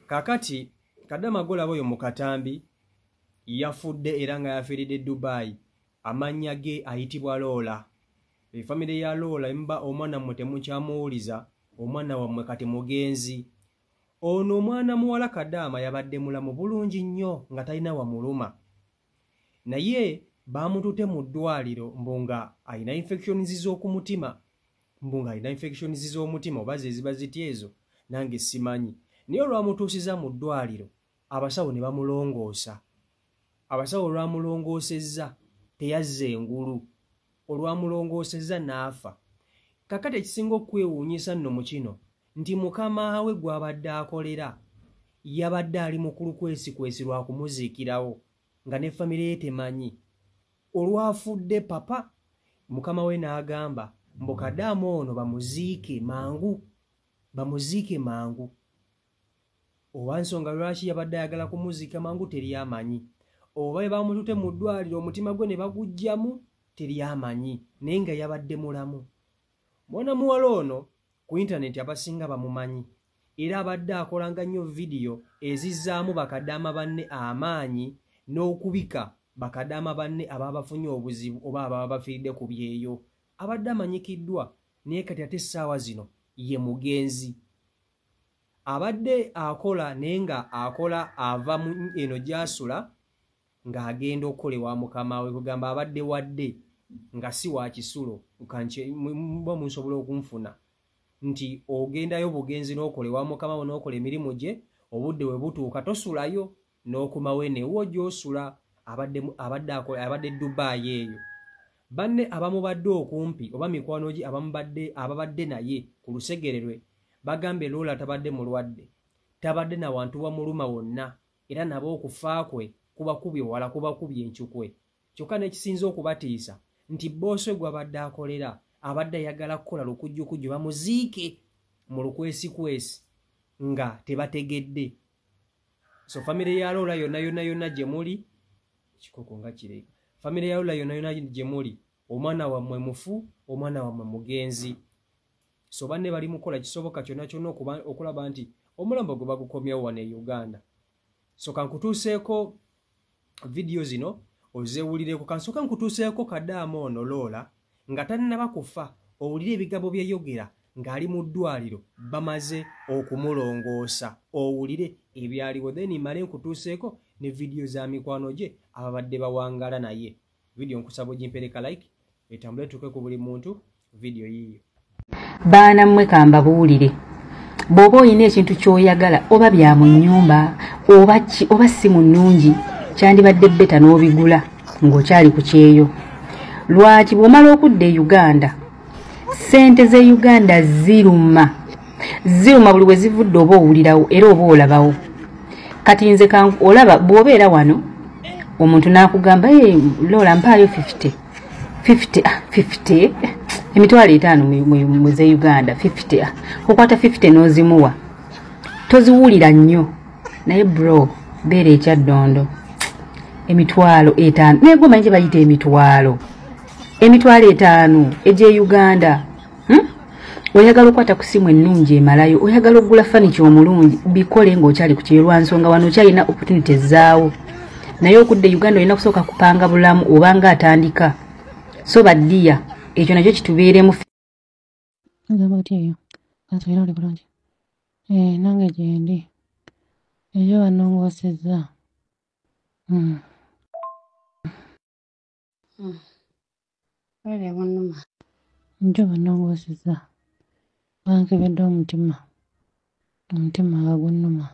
kakati Kadama Gola boyo mu Katambi yafudde era nga yafiiridde Dubai amannya ge ayitibwa Lola. Family ya Lola mba omwana mmwe temukyamuwuliza omwana wammwe kati mugenzi. Ono omwana muwala Kadama yabadde mulamu bulungi nnyo nga talina wamuluma. Naye bamutute mu ddwaliro mbunga alina infections z'okumutima. Mbunga alina infections z'omutima oba ze ziba zitya ezo nange simanyi. Naye olwamutuusiza mu ddwaliro abasawo ne bamulongoosa. Abasawo olwamulongoosezza teyazza engulu. Olwamulongoosezza n'afa. Kakati ekisinga okwewuunyisa nno mu kino nti mukama we gw'abadde akolera yabadde ali mukulu kwesi lwa kumuziikirawo nga ne famire ye temanyi. Olwafudde papa mukama we n'agamba mbu Kadama ono bamuziike mangu. Owansonga lwaki yabadde ayagala kumuziika mangu teri amanyi. Oba bwe bamutute mu ddwaliro omutima gwe ne bagugyamu teri amanyi naye nga yabadde mulamu. Mwana muwala ono ku intaneti abasinga bamumanyi era abadde akolanga nnyo vidiyo ezizzaamu bakadama banne amaanyi n'okubika bakadama banne ababafunye obuzibu oba ababa bafiiridde ku byeyo. Abadde amanyikiddwa naye kati ate essaawa zino ye mugenzi. Abadde akola naye nga akola ava mu eno gy'asula ng'agenda okukolebwa mukama we kugamba abadde wadde nga si wa kisulo mba munsobola okunfuna nti ogendayo bugenzi n'okolebwa mukama we n'okola emirimu gye obudde we butuuka tosulayo n'okumawe newo gy'osula. Abadde Dubai eyo. Banne abamu badde okumpi oba mikwano gye ababadde naye ku lusegererwe bagambe Lola tabadde mulwadde, tabadde na wantu wamuluma wonna era nabo okufa kwe kubakubye wala kubakubye enkyukwe. Kyokka n'ekisinza okubatiisa nti booswe gw'abadde akolera abadde ayagala kukola lukujjukujju bamuziike mu lukwesikwesi nga tebategedde. So famire ya Lola yonna gye muli kikoko nga kireka. Famire ya Lola yonna gye muli omwana wammwe mufu, omwana wammwe mugenzi. So banne bali mukola kisoboka kyonna okulaba nti omulambo gwe bagukomyewo wano e Uganda. So kankutuuseeko video zino ozewulireko. Kansoka nkutuuseeko Kadama ono Lola nga tannaba kufa owulire ebigambo bye yogera ng'ali mu ddwaliro bamaze okumulongoosa owulire ebyaliwo then male nkutuuseeko ne video za mikwano gye ababadde bawangala naye. Video nkusaba ogimpereka like etambule tuke ku buli muntu video yiyo. Baana mmwe kambabuulire bw'oba oyina ekintu ky'oyagala oba bya mu nnyumba oba si mu nnungi kyandibadde beta n'obigula ng'okyali ku kyeyo. Lwaki bw'omala okudda e Uganda ssente z'e Uganda ziruma buli we zivudde oba owulirawo era oba olabawo. Kati nze olaba bw'obeera wano omuntu n'akugamba Lola mpaayo 50 emitwalo 5 mu ze Uganda 50 okwata 50 n'ozimuwa toziwulira nnyo naye bro beera ekyaddondo emitwalo 5 naye gwe manyi kye bayita emitwalo 5 egy'e Uganda. Oyagala okukwata ku ssimu ennungi emalayo oyagala okugula fanicha omulungi bikole ng'okyali ku kyerwa nsonga wano okyalina opportunity zaawo naye okudde Uganda olina kusooka kupanga bulamu obanga atandika so baddiya ekyo nakyo kitubeeremu. Nange gyendi eyo banongoosezza njo banongoosezza bankebedde omutima bagunnuma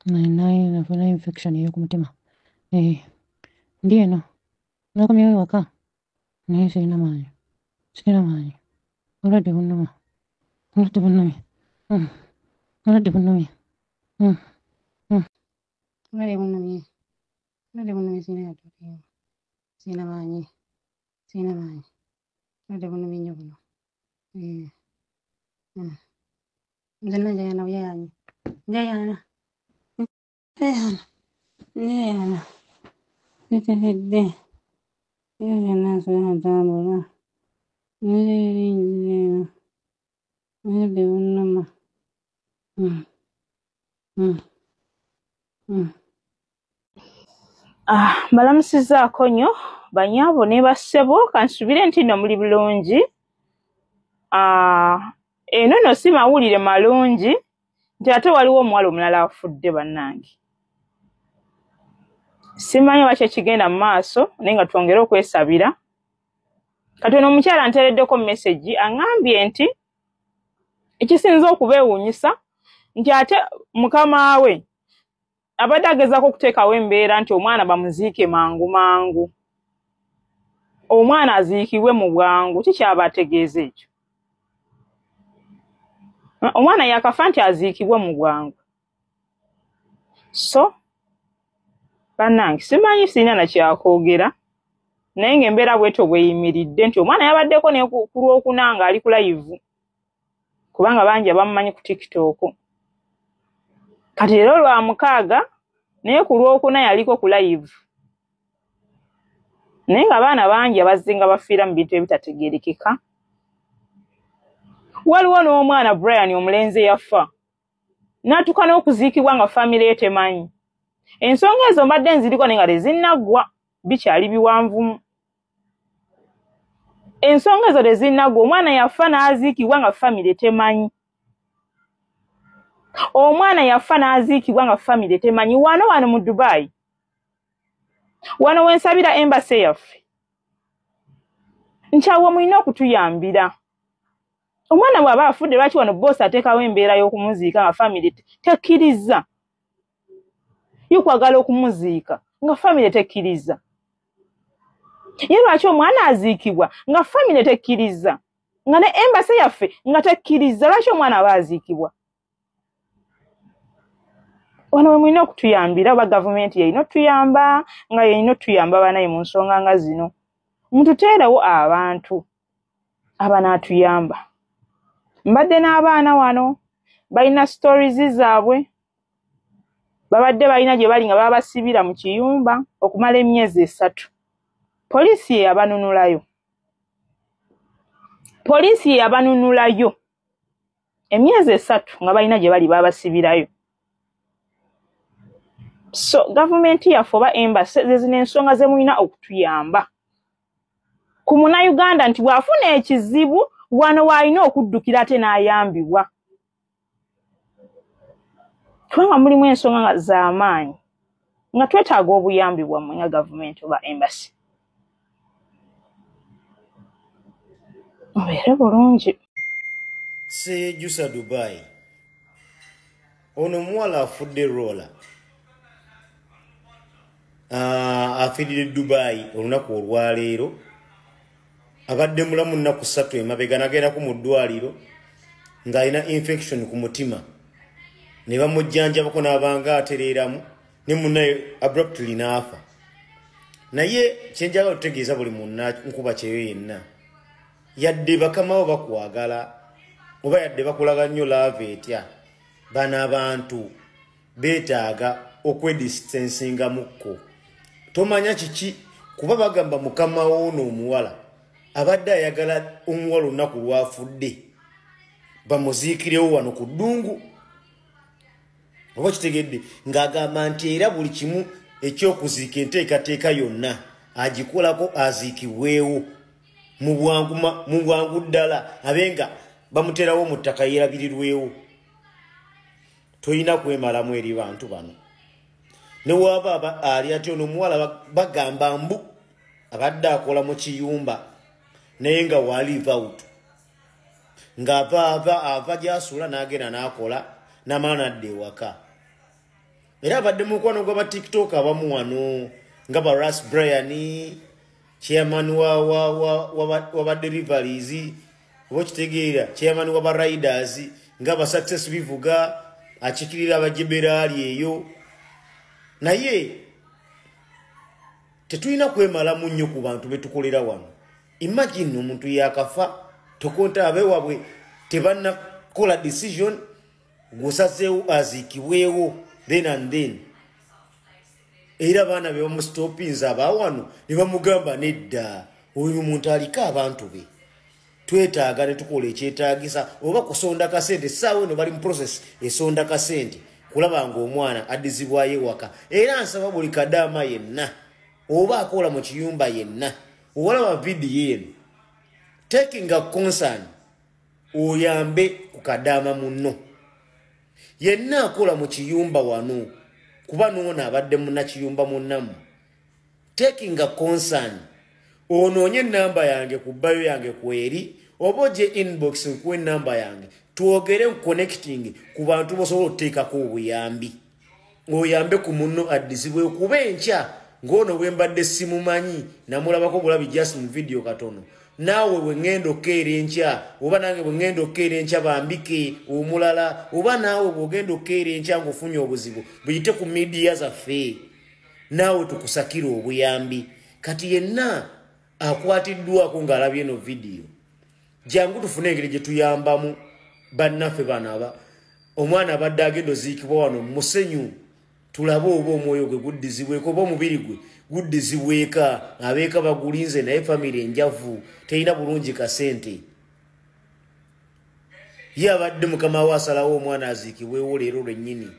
nafuna infection ey'oku mutima. Ndi eno nakomyewo ewaka naye sirina maanyi obulwadde bunnumye sirina maanyi obulwadde bunnumye nnyo buno. Nze nanjayana buyayanyi njayana nitekedde iyo byonna nsobola ntambula nerinzireno obulwadde bunnuma Mbalamusizaako nnyo banyaabo ne bassebo kansubire nti nno muli bulungi. Eno nno si mawulire malungi nti ate waliwo omuwala omulala afudde bannange. Simanyi oba kyekigenda mu maaso naye nga twongere okwesabira. Kati ono omukyala nteereddeko message aŋŋambye nti ekisinza okubeewuunyisa nti ate mukama we abadde agezaako okuteekawo embeera nti omwana bamuziike mangu mangu. Omwana aziikibwe mu bwangu, kikyaba ategeeza ekyo. Omwana yakafa nti aziikibwe mu bwangu. So, bannange simanyi sirina na kyakwogera naye ng'embeera bwetyo bweyimiridde nti omwana yabaddeko ne ku Lwokuna nga ali ku live kubanga bangi abamumanyi ku TikTok. Kati leero lwa mukaaga naye ku Lwokuna yaliko ku live. Naye nga abaana bangi abazze nga bafiira mu bintu ebitategeerekeka. Waliwo n'omwana Brian omulenzi yafa n'atuuka n'okuziikibwa nga famire ye temanyi. Ensonga ezo mbadde nziriko naye nga tezinnaggwa, bikyali biwanvumu. Ensonga ezo tezinnaggwa, omwana yafa n'aziikibwa nga famire temanyi. Omwana yafa n'aziikibwa nga famire temanyi. Wano mu Dubai. Wano wensabira embassy yaffe. Nkyawe mulina okutuyambira. Omwana bw'aba afudde lwaki wano boss ateekawo embeera y'okumuziika nga famire tekkiriza. Yokwagala okumuziika nga famire tekkiriza. Ye lwaki omwana aziikibwa nga famire tekkiriza. Nga ne embassy yaffe nga tekkiriza lwaki omwana aba aziikibwa. Wano we mulina okutuyambira oba gavumenti yalina otuyamba nga yalina otuyamba banaye mu nsonga nga zino. Mututeerewo abantu abanaatuyamba. Mbadde n'abaana wano balina stories zaabwe. Babadde balina gye bali nga babasibira mu kiyumba okumala emyezi 3. Poliisi ye yabanunulayo. Poliisi ye yabanunulayo. Emyezi 3 nga balina gye bali babasibirayo. So, gavumenti yaffe oba embassy zezina ensonga ze mulina okutuyamba. Ku Munnayuganda nti bw'afuna ekizibu wano w'alina okuddukira ate n'ayambibwa. Kubanga mulimu ensonga nga z'amaanyi nga twetaaga obuyambi bwammwe nga gavumenti oba embassy. Mubeere bulungi. Seyejusa Dubai. Ono muwala afudde Rola. Afiirire Dubai olunaku olwaleero. Abadde mulamu nnaku 3 emabega nagendako mu ddwaliro ng'alina infection ku mutima. Ne bamujjanjabako n'abanga atereeramu ne munnaye abruptly n'afa. Naye kyenjagala okutegeeza buli nkuba kyeyo yenna. Yadde bakamawo bakwagala oba yadde bakulaga nnyo love etya. Bano abantu beetaaga okwedistancinga mukko. Tomanya kiki kuba bagamba mukama ono omuwala abadde ayagala omuwala olunaku lwafudde bamuziikirewo wano ku ddungu. Oba kitegedde ng'agamba nti era buli kimu ekyokuziika enteekateeka yonna agikolako aziikibwewo mu bwangu ddala abenga bamuterawo mu ttaka yeerabirirwewo. Toyina kwemalamu eri bantu bano. Ne waba ali ati ono omuwala bagamba mbu abadde akola mu kiyumba naye nga walive out. Ng'ava gy'asuula n'agenda n'akola n'amala n'adda ewaka. Era abadde mu mukwano gw'aba TikTok abamu wano nga ba Ras Brian, chairman wa deliveries, oba kitegeera chairman wa ba riders, nga ba success bivuga akikirira abajeberali eyo. Naye tetulina kwemalamu nnyo ku bantu betukolera wano. Imagine omuntu yakafa tokonta abewabwe tebanna kola decision gusazeewo aziikibwewo then and then. Era baana be bamustopinza abawano ne bamugamba nedda oyo muntu aliko abantu be. Twetaaga ne tukola ekyetaagisa oba kusonda kasente saawe no bali mu process esonda kasente kulaba ng'omwana addizibwayo ewaka. Era nsaba buli kadaama yenna oba akola mu kiyumba yenna olaba vidiyo eno taking a concern oyambe ku kadaama munno. Yenna akola mu kiyumba wano kuba noona abadde munnakiyumba munnamu taking a concern onoonye ennamba yange ku bbayo yange kweri oba ogye inbox nkuwa ennamba yange twogere connecting ku bantu bosobola okuteekako obuyambi oyambe ku munno addizibwe kuba enkya ng'ono bwe mbadde simumanyi namulabako bulabi just mu video katono naawe bwe ŋŋenda okkeera enkya oba nange bwe ŋŋenda okkeera enkya bambike omulala oba naawe bw'ogenda okkeera enkya ng'ofunye obuzibu buyite ku midiya zaffe naawe tukusakira obuyambi. Kati yenna akwatiddwako ng'alabye eno vidiyo jangu tufune engeri gye tuyambamu bannaffe banaba omwana abadde agenda oziikibwa wano musenyu tulabe oba omwoyo gwe guddizibweko oba omubiri gwe guddizibweka abeeka bagulinze naye famire enjavu terina bulungi kasente ye abadde mukama we asalawo omwana aziikibwewo leero lwennyini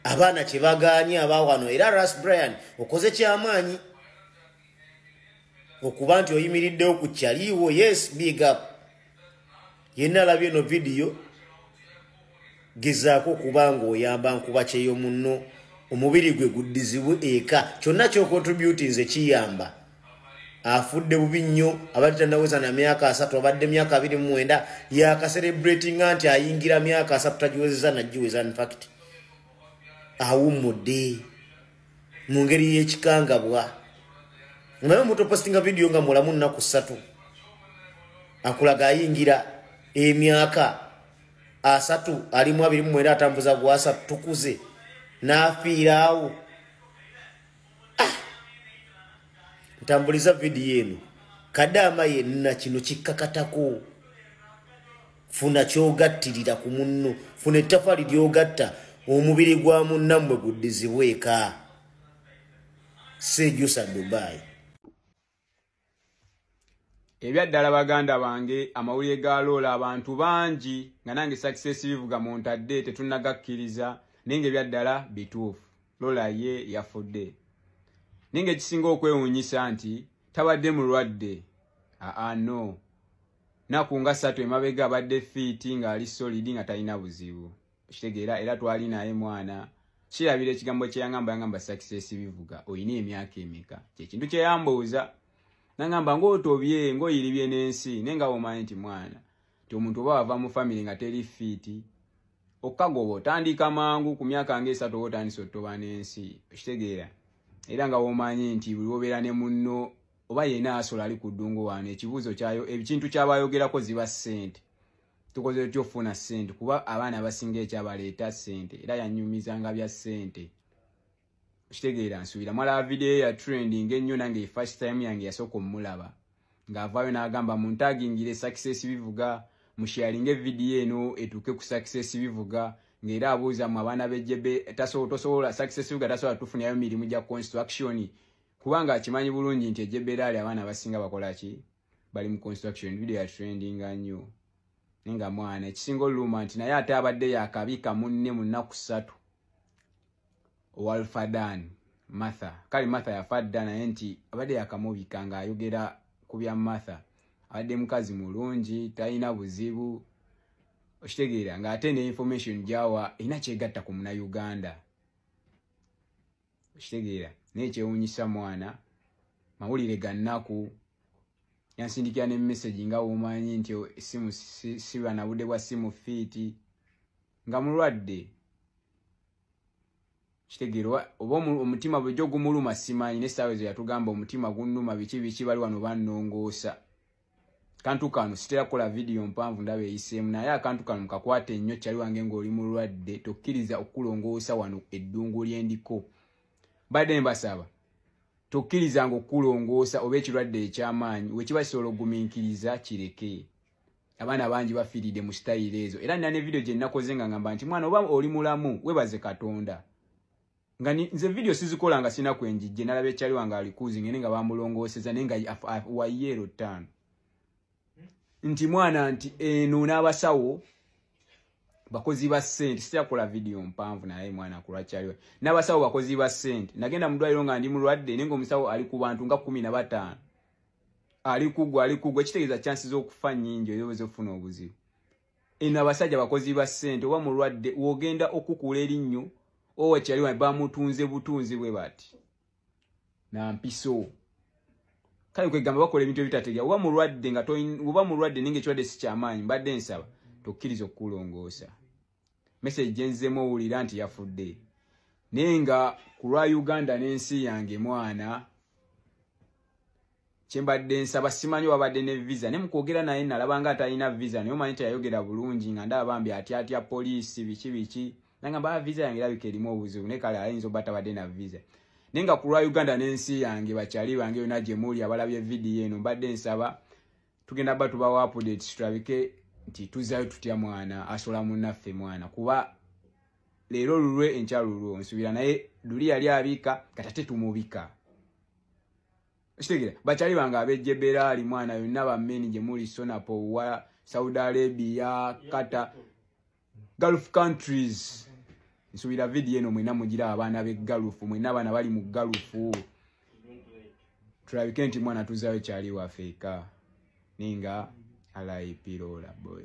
abaana kye bagaanye abawano. Era Ras Brian okoze kyamaanyi okuba nti oyimiriddewo ku kyaliiwo. Yes, big up. Yenna alabye eno vidiyo gezaako okuba ng'oyamba nkuba kyeyo munno omubiri gwe guddizibwe eka kyonna ky'okontributinze kiyamba. Afudde bubi nnyo abadde tannaweza na myaka 3 abadde myaka 29 yakacelebratinga nti ayingira myaka 3 tagiwezeza nagiweza. In fact awummudde mu ngeri y'ekikangabwa. Naye omuntu postinga vidiyo nga mulamu nnaku 3 akulaga ayingira emyaka 3 alimu 29 atambuza gwasa tukuze n'afiira awo. Ntambuliza vidiyo eno kadaama yenna kino kikkakatako. Funa kyogattirira ku munno, funa ettafali lyogatta omubiri gwa munnammwe guddizibweka. Sejusa Dubai. Ebyaddala baganda bange amawulire ga Lola abantu bangi nga nange success bivuga mu ntadde tetunnagakkiriza ninge ebyaddala bituufu. Lola ye yafudde. Ninge kisinga okwewuunyisa nti tabadde mulwadde. No. Naku nga 3 emabega abadde fiiti ng'ali solid nga talina buzibu. Kitegeera era twali naye mwana. Kirabira ekigambo kye yangamba success bivuga. Oyina emyaka emeka. Kyekintu kye yambuuza. Nangamba ng'otobye ng'oyiribye n'ensi nenga omanyi nti mwana. Ti omuntu oba ava mu family nga teri fiiti. Okagoba otandika mangu ku myaka nga 3 otandise otoba n'ensi. Kitegeera. Era nga womanyi nti buli obeera ne munno oba yena asola ali ku ddungu wano ekibuuzo kyayo ekintu kyabayogerako ziba ssente. Tukoze tutyo ofuna ssente kuba abaana abasinga ekyabaleeta ssente era yanyumizanga bya ssente. Kitegeera nsuubira mwala video ya trending ennyo nange first time yange yasooka omulaba ng'avaayo n'agamba muntagingire success bivuga musharinge video eno etuuke ku success bivuga ng'era abuuza mu abaana b'ejjebe tosobola success bivuga tasobola tufunyayo mirimu gya construction kubanga akimanyi bulungi nti ejjebe ali abaana abasinga bakola ki bali mu construction. Video ya trending nnyo nenga mwana ekisinga oluma nti naye ate abadde yakabika munne mu nnaku 3 Walfadan Martha kali Martha yafadda naye nti abadde yakamubika ng'ayogera ku bya Martha abadde mukazi mulungi talina buzibu. Okitegeera ng'ate ne information gyawa ina kyegatta ku muna Uganda. Okitegeera naye kyewuunyisa mwana mawulire gannaku yansindikira ne message nga womanyi nti simu siba na budde bwa simu fiiti nga mulwadde. Kitegeerwa oba omutima bw'ejjo gumuluma simanyi n'essaawa ezo yatugamba omutima gunnuma biki bali wano bannongoosa. Kantu kano sitera kukola video mpanvu ndaba eyiseemu naye akantu kano mukakwate nnyo kyali wange ng'oli mulwadde tokkiriza okulongoosa wano eddungu lyendiko. Badde mbasaba tokkirizanga okulongoosa oba ekirwadde eky'amaanyi wekiba kisobola ogumiikiriza kireke. Abaana bangi bafiiridde mu sitayiro ezo era nina ne video gye nnakoze nga ngamba nti mwana oba oli mulamu webaze Katonda. Nga nze video sizikola nga sina kwenjijje nalaba ekyali wange alikuzi ngene nga bamulongooseza naye nga wa yeero 5 nti mwana nti eno n'abasawo bakozi ba sente sitakola video mpanvu naye mwana kulwakyaliwe n'abasawo bakozi ba sente nagenda mu ddwaliro nga ndi mulwadde nenga omusawo ali ku bantu nga 15 ali kugwa ekitegeeza chances z'okufa nnyingi oyobeza okufuna obuzibu eno abasajja bakozi ba sente oba mulwadde wogenda okukula erinnyo owakyaliwe bamutunze butunzi bwe bati nampiso kale kwegamba bakola ebintu ebitategera oba mulwadde ninga ekirwadde si kyamaanyi mbadde nsaba tokkiriza okukulongoosa message genzemu owulira nti yafudde nenga ku lwa Uganda n'ensi yange mwana kyembadde nsaba simanyi wabadde ne visa ne mukwogera naye nalabanga atalina visa naye omanyi teyayogera bulungi nga ndaba bambi atya poliisi biki nangamba visa yange erabika erimu obuzibu ne kale ayinza oba tabadde na visa nenga ku lwa Uganda n'ensi yange bakyali bange yonna gye muli abalabye vidiyo eno mbadde nsaba tugenda ba tubawa update tulabike nti tuzayo tutya mwana asola munnaffe mwana kuba leero lulwe enchalulwo nsubira naye luli yali abika katate tumubika Shitegera bakyali bange abejjebera ali mwana yonna bammeni gye muli Sonapo wa Saudi Arabia Qatar Gulf countries nsubira video eno mwena mugira abaana be Gulf mwena abana bali mu Gulf tulabike nti mwana tuzayo kyali wa Afrika ninga alayipirola boy